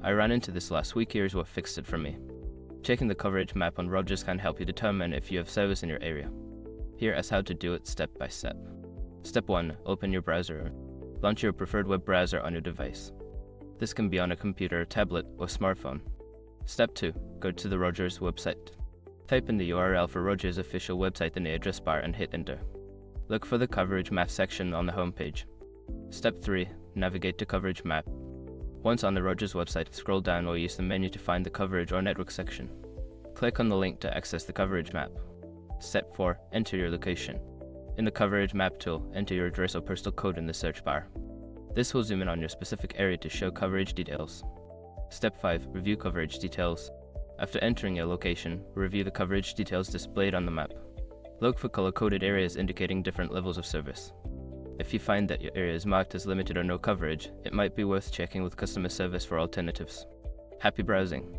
I ran into this last week. Here's what fixed it for me. Checking the coverage map on Rogers can help you determine if you have service in your area. Here is how to do it step by step. Step 1. Open your browser. Launch your preferred web browser on your device. This can be on a computer, tablet, or smartphone. Step 2. Go to the Rogers website. Type in the URL for Rogers' official website in the address bar and hit enter. Look for the coverage map section on the home page. Step 3. Navigate to coverage map. Once on the Rogers website, scroll down or use the menu to find the coverage or network section. Click on the link to access the coverage map. Step 4. Enter your location. In the coverage map tool, enter your address or postal code in the search bar. This will zoom in on your specific area to show coverage details. Step 5. Review coverage details. After entering your location, review the coverage details displayed on the map. Look for color-coded areas indicating different levels of service. If you find that your area is marked as limited or no coverage, it might be worth checking with customer service for alternatives. Happy browsing!